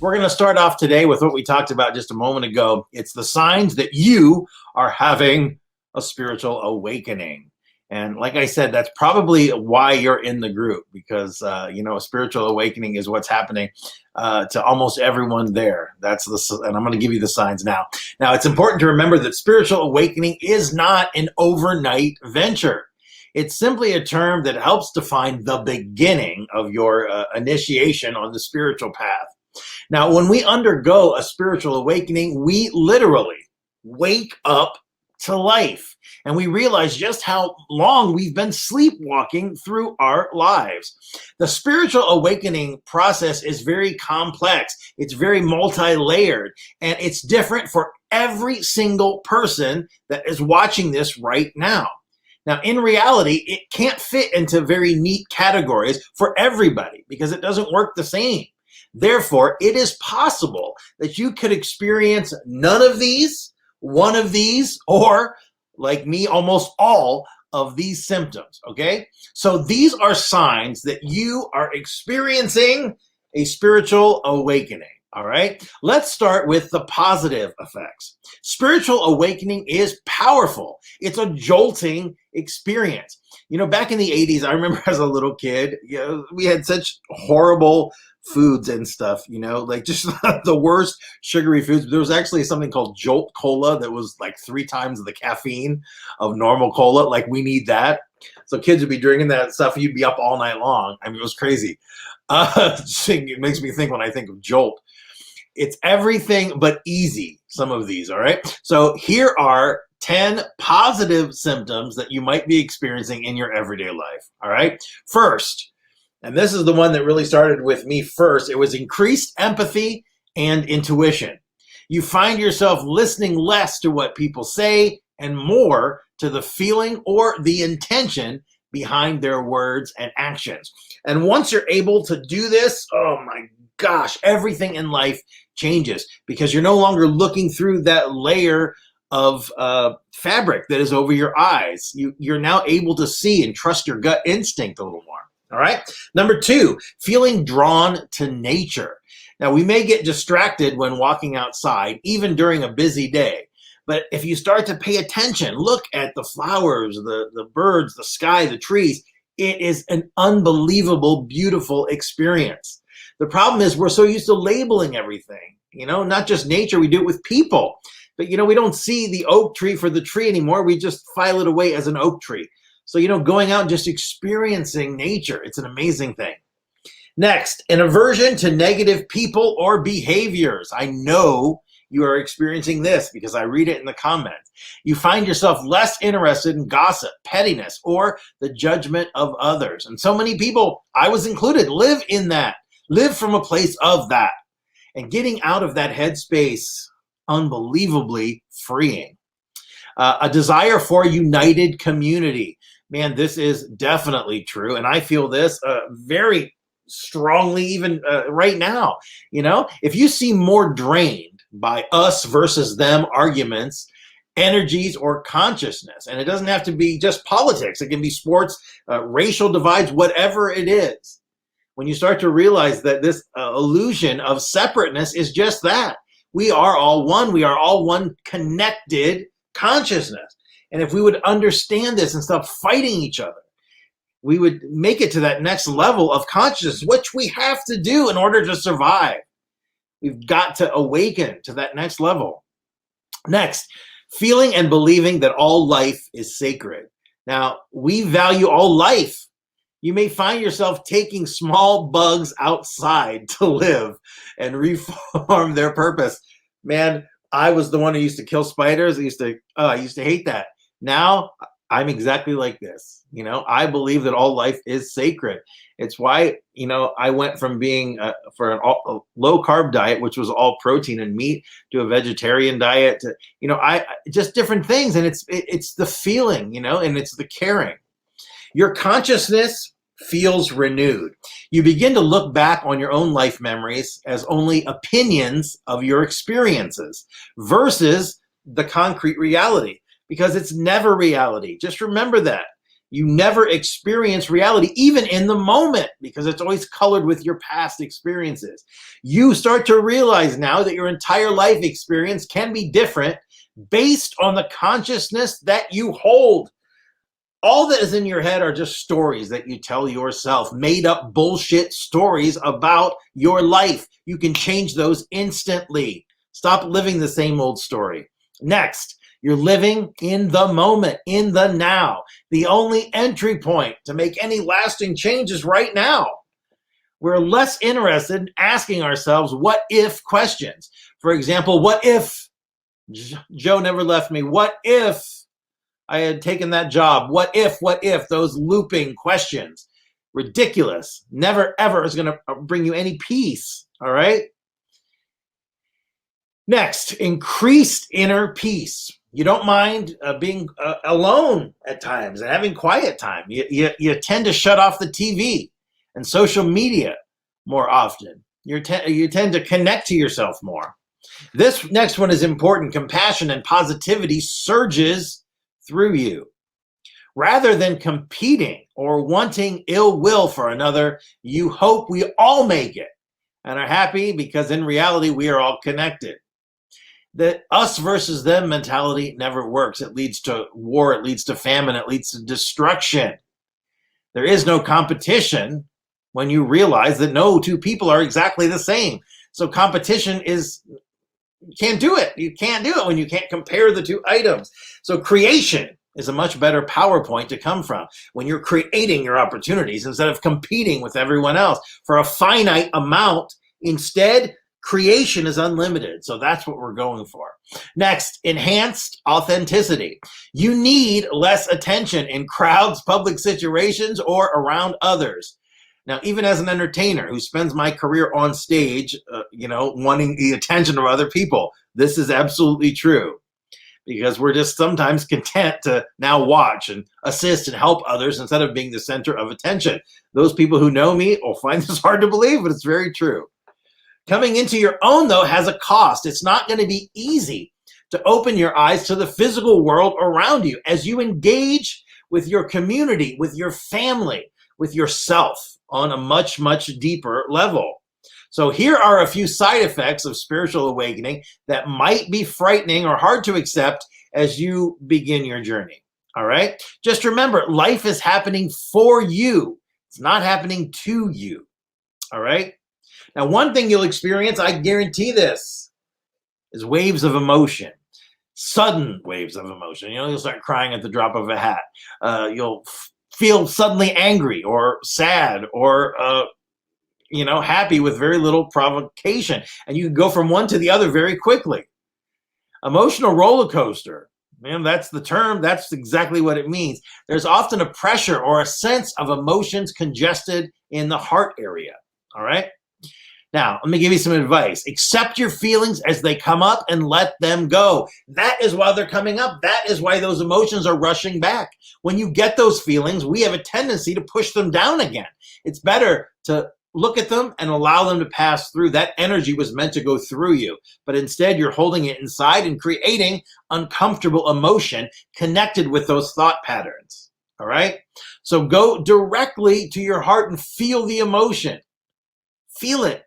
We're going to start off today with what we talked about just a moment ago. It's the signs that you are having a spiritual awakening. And like I said, that's probably why you're in the group, because, a spiritual awakening is what's happening to almost everyone there. And I'm going to give you the signs now. Now, it's important to remember that spiritual awakening is not an overnight venture. It's simply a term that helps define the beginning of your initiation on the spiritual path. Now, when we undergo a spiritual awakening, we literally wake up to life, and we realize just how long we've been sleepwalking through our lives. The spiritual awakening process is very complex. It's very multi-layered, and it's different for every single person that is watching this right now. Now, in reality, it can't fit into very neat categories for everybody because it doesn't work the same. Therefore, it is possible that you could experience none of these, one of these, or like me, almost all of these symptoms, okay? So these are signs that you are experiencing a spiritual awakening, all right? Let's start with the positive effects. Spiritual awakening is powerful. It's a jolting experience. Back in the 80s, I remember as a little kid, we had such horrible foods and stuff, like just the worst sugary foods. There was actually something called Jolt Cola that was like 3 times the caffeine of normal cola. Like, we need that. So kids would be drinking that stuff and you'd be up all night long. I mean, it was crazy. It makes me think when I think of Jolt. It's everything but easy, some of these, all right? So here are 10 positive symptoms that you might be experiencing in your everyday life, all right? First, and this is the one that really started with me first, it was increased empathy and intuition. You find yourself listening less to what people say and more to the feeling or the intention behind their words and actions. And once you're able to do this, oh my gosh, everything in life changes because you're no longer looking through that layer of fabric that is over your eyes. You're now able to see and trust your gut instinct a little more. All right. Number 2, feeling drawn to nature. Now, we may get distracted when walking outside, even during a busy day. But if you start to pay attention, look at the flowers, the birds, the sky, the trees, it is an unbelievable, beautiful experience. The problem is we're so used to labeling everything, not just nature. We do it with people. But, we don't see the oak tree for the tree anymore. We just file it away as an oak tree. So, going out and just experiencing nature, it's an amazing thing. Next, an aversion to negative people or behaviors. I know you are experiencing this because I read it in the comments. You find yourself less interested in gossip, pettiness, or the judgment of others. And so many people, I was included, live in that, live from a place of that. And getting out of that headspace, unbelievably freeing. A desire for united community. Man, this is definitely true. And I feel this very strongly even right now. If you seem more drained by us versus them arguments, energies, or consciousness, and it doesn't have to be just politics. It can be sports, racial divides, whatever it is. When you start to realize that this illusion of separateness is just that. We are all one. We are all one connected consciousness. And if we would understand this and stop fighting each other, we would make it to that next level of consciousness, which we have to do in order to survive. We've got to awaken to that next level. Next, feeling and believing that all life is sacred. Now, we value all life. You may find yourself taking small bugs outside to live and reform their purpose. Man, I was the one who used to kill spiders. I used to hate that. Now I'm exactly like this. I believe that all life is sacred. It's why, I went from being for a low carb diet, which was all protein and meat, to a vegetarian diet, to, I just different things. And it's the feeling, and it's the caring. Your consciousness feels renewed. You begin to look back on your own life memories as only opinions of your experiences versus the concrete reality, because it's never reality. Just remember that. You never experience reality, even in the moment, because it's always colored with your past experiences. You start to realize now that your entire life experience can be different based on the consciousness that you hold. All that is in your head are just stories that you tell yourself, made up bullshit stories about your life. You can change those instantly. Stop living the same old story. Next, you're living in the moment, in the now. The only entry point to make any lasting change is right now. We're less interested in asking ourselves what if questions. For example, what if Joe never left me? What if I had taken that job? What if, those looping questions. Ridiculous. Never, ever is going to bring you any peace, all right? Next, increased inner peace. You don't mind being alone at times and having quiet time. You tend to shut off the TV and social media more often. You tend to connect to yourself more. This next one is important. Compassion and positivity surges through you. Rather than competing or wanting ill will for another, you hope we all make it and are happy because in reality, we are all connected. The us versus them mentality never works. It leads to war, it leads to famine, it leads to destruction. There is no competition when you realize that no two people are exactly the same. So competition is, you can't do it. You can't do it when you can't compare the two items. So creation is a much better PowerPoint to come from when you're creating your opportunities instead of competing with everyone else for a finite amount. Instead, creation is unlimited. So that's what we're going for. Next, enhanced authenticity. You need less attention in crowds, public situations, or around others. Now, even as an entertainer who spends my career on stage, wanting the attention of other people, this is absolutely true. Because we're just sometimes content to now watch and assist and help others instead of being the center of attention. Those people who know me will find this hard to believe, but it's very true. Coming into your own, though, has a cost. It's not going to be easy to open your eyes to the physical world around you as you engage with your community, with your family, with yourself on a much, much deeper level. So here are a few side effects of spiritual awakening that might be frightening or hard to accept as you begin your journey. All right? Just remember, life is happening for you. It's not happening to you. All right? Now, one thing you'll experience, I guarantee this, is waves of emotion. Sudden waves of emotion. You'll start crying at the drop of a hat. You'll feel suddenly angry or sad or happy with very little provocation. And you can go from one to the other very quickly. Emotional roller coaster. Man, that's the term. That's exactly what it means. There's often a pressure or a sense of emotions congested in the heart area. All right? Now, let me give you some advice. Accept your feelings as they come up and let them go. That is why they're coming up. That is why those emotions are rushing back. When you get those feelings, we have a tendency to push them down again. It's better to look at them and allow them to pass through. That energy was meant to go through you, but instead you're holding it inside and creating uncomfortable emotion connected with those thought patterns. All right? So go directly to your heart and feel the emotion. Feel it.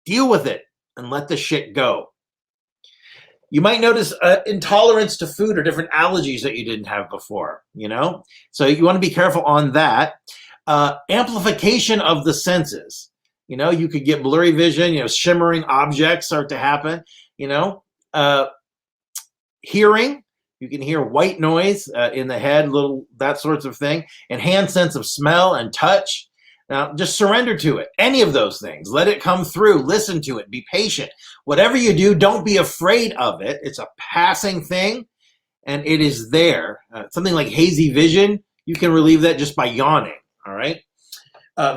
Deal with it and let the shit go. You might notice intolerance to food or different allergies that you didn't have before, So you want to be careful on that. Amplification of the senses. You could get blurry vision, shimmering objects start to happen, hearing. You can hear white noise in the head, that sorts of thing. Enhanced sense of smell and touch. Now, just surrender to it. Any of those things. Let it come through. Listen to it. Be patient. Whatever you do, don't be afraid of it. It's a passing thing, and it is there. Something like hazy vision, you can relieve that just by yawning, all right?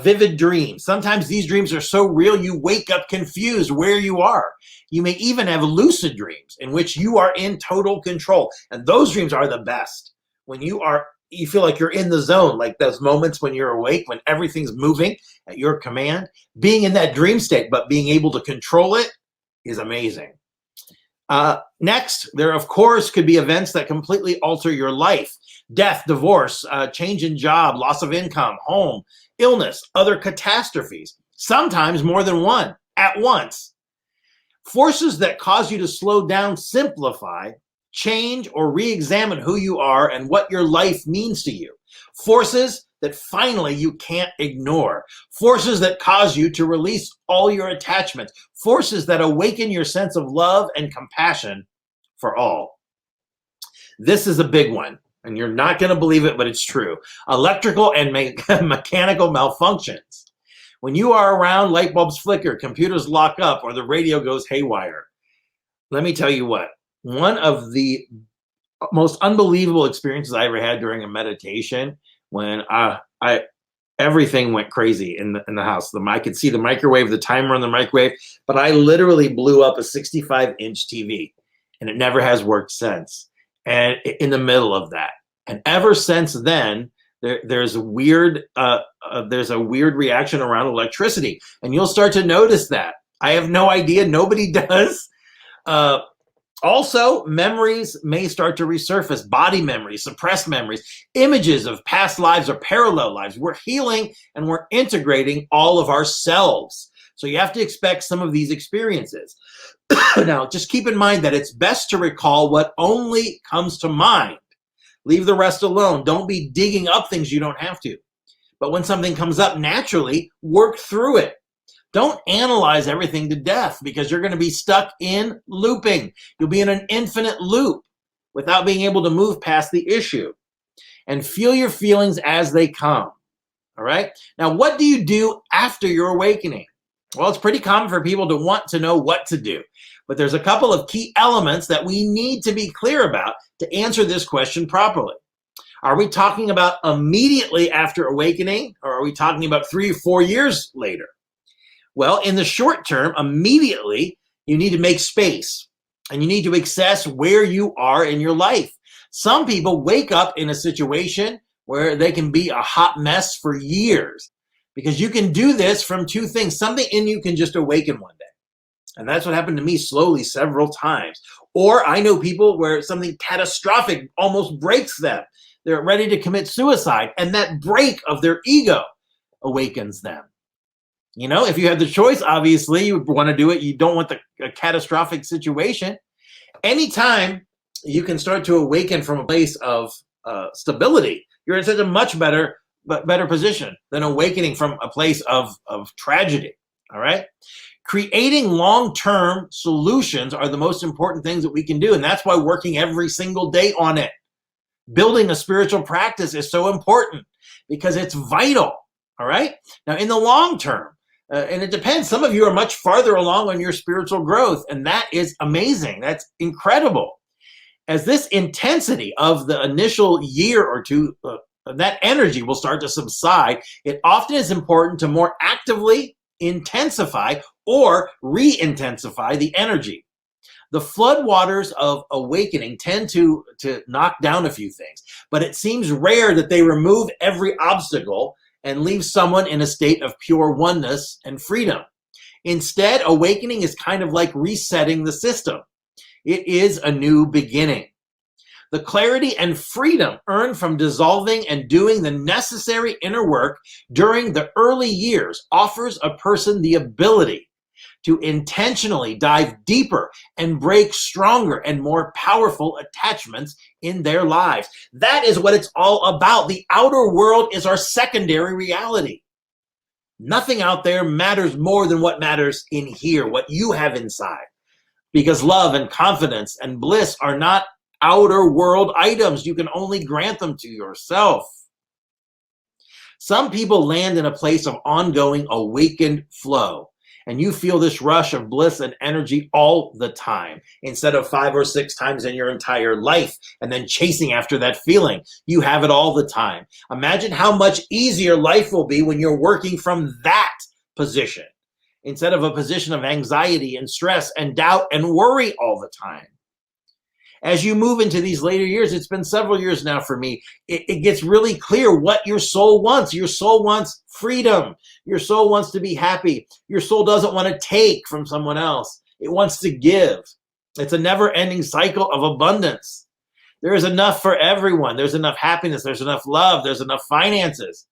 Vivid dreams. Sometimes these dreams are so real, you wake up confused where you are. You may even have lucid dreams in which you are in total control, and those dreams are the best. When you feel like you're in the zone, like those moments when you're awake, when everything's moving at your command. Being in that dream state, but being able to control it is amazing. Next, there, of course, could be events that completely alter your life. Death, divorce, change in job, loss of income, home, illness, other catastrophes, sometimes more than one at once. Forces that cause you to slow down, simplify, change, or re-examine who you are and what your life means to you. Forces that finally you can't ignore. Forces that cause you to release all your attachments. Forces that awaken your sense of love and compassion for all. This is a big one, and you're not going to believe it, but it's true. Electrical and mechanical malfunctions. When you are around, light bulbs flicker, computers lock up, or the radio goes haywire. Let me tell you what, one of the most unbelievable experiences I ever had during a meditation, when everything went crazy in the house. I could see the microwave, the timer on the microwave, but I literally blew up a 65-inch TV, and it never has worked since. And in the middle of that, and ever since then, there's a weird reaction around electricity, and you'll start to notice that. I have no idea. Nobody does. Also, memories may start to resurface, body memories, suppressed memories, images of past lives or parallel lives. We're healing and we're integrating all of ourselves. So you have to expect some of these experiences. Now, just keep in mind that it's best to recall what only comes to mind. Leave the rest alone. Don't be digging up things you don't have to. But when something comes up naturally, work through it. Don't analyze everything to death, because you're going to be stuck in looping. You'll be in an infinite loop without being able to move past the issue. And feel your feelings as they come. All right? Now, what do you do after your awakening? Well, it's pretty common for people to want to know what to do. But there's a couple of key elements that we need to be clear about to answer this question properly. Are we talking about immediately after awakening, or are we talking about 3 or 4 years later? Well, in the short term, immediately, you need to make space, and you need to assess where you are in your life. Some people wake up in a situation where they can be a hot mess for years, because you can do this from two things. Something in you can just awaken one day. And that's what happened to me slowly several times. Or I know people where something catastrophic almost breaks them. They're ready to commit suicide, and that break of their ego awakens them. You know, if you had the choice, obviously, you would want to do it. You don't want a catastrophic situation. Anytime you can start to awaken from a place of stability, you're in such a much better position than awakening from a place of tragedy, all right? Creating long-term solutions are the most important things that we can do, and that's why working every single day on it. Building a spiritual practice is so important because it's vital, all right? Now, in the long term, and it depends, some of you are much farther along on your spiritual growth, and that is amazing. That's incredible. As this intensity of the initial year or two, that energy will start to subside, it often is important to more actively intensify or re-intensify the energy. The floodwaters of awakening tend to knock down a few things, but it seems rare that they remove every obstacle and leave someone in a state of pure oneness and freedom. Instead, awakening is kind of like resetting the system. It is a new beginning. The clarity and freedom earned from dissolving and doing the necessary inner work during the early years offers a person the ability to intentionally dive deeper and break stronger and more powerful attachments in their lives. That is what it's all about. The outer world is our secondary reality. Nothing out there matters more than what matters in here, what you have inside. Because love and confidence and bliss are not outer world items. You can only grant them to yourself. Some people land in a place of ongoing awakened flow, and you feel this rush of bliss and energy all the time, instead of 5 or 6 times in your entire life and then chasing after that feeling. You have it all the time. Imagine how much easier life will be when you're working from that position, instead of a position of anxiety and stress and doubt and worry all the time. As you move into these later years, it's been several years now for me, it gets really clear what your soul wants. Your soul wants freedom. Your soul wants to be happy. Your soul doesn't want to take from someone else. It wants to give. It's a never-ending cycle of abundance. There is enough for everyone. There's enough happiness. There's enough love. There's enough finances.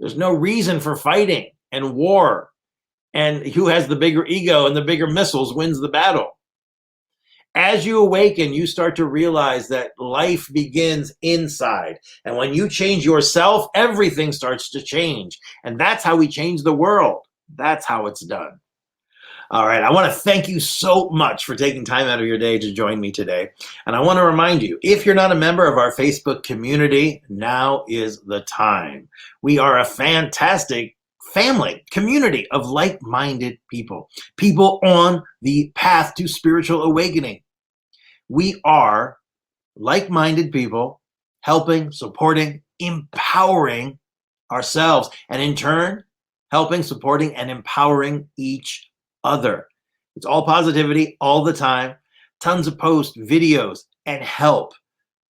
There's no reason for fighting and war. And who has the bigger ego and the bigger missiles wins the battle. As you awaken, you start to realize that life begins inside. And when you change yourself, everything starts to change. And that's how we change the world. That's how it's done. All right, I want to thank you so much for taking time out of your day to join me today. And I want to remind you, if you're not a member of our Facebook community, now is the time. We are a fantastic family, community of like-minded people, people on the path to spiritual awakening. We are like-minded people helping, supporting, empowering ourselves, and in turn, helping, supporting, and empowering each other. It's all positivity all the time, tons of posts, videos, and help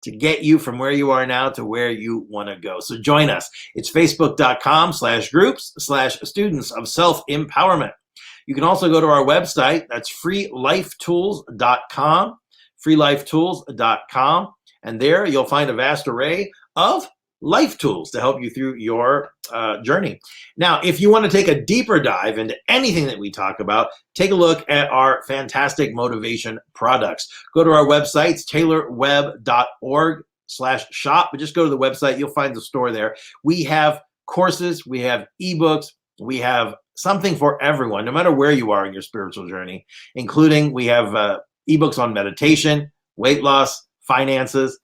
to get you from where you are now to where you want to go. So join us. It's facebook.com/groups/students of self-empowerment. You can also go to our website. That's freelifetools.com, freelifetools.com. And there you'll find a vast array of life tools to help you through your journey. Now, if you want to take a deeper dive into anything that we talk about, take a look at our fantastic motivation products. Go to our website, taylorwebb.org/shop, but just go to the website. You'll find the store there. We have courses, we have ebooks, we have something for everyone, no matter where you are in your spiritual journey, including we have ebooks on meditation, weight loss, finances,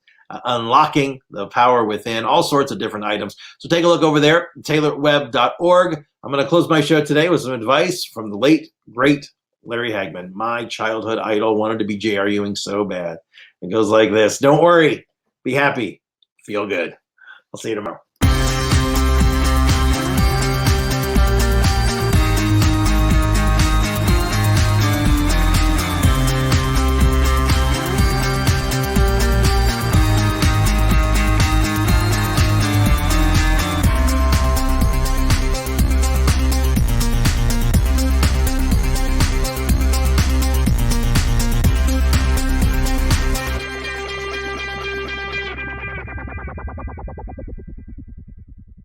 unlocking the power within, all sorts of different items. So take a look over there, taylorwebb.org. I'm going to close my show today with some advice from the late, great Larry Hagman. My childhood idol, wanted to be J.R. Ewing so bad. It goes like this: don't worry, be happy, feel good. I'll see you tomorrow.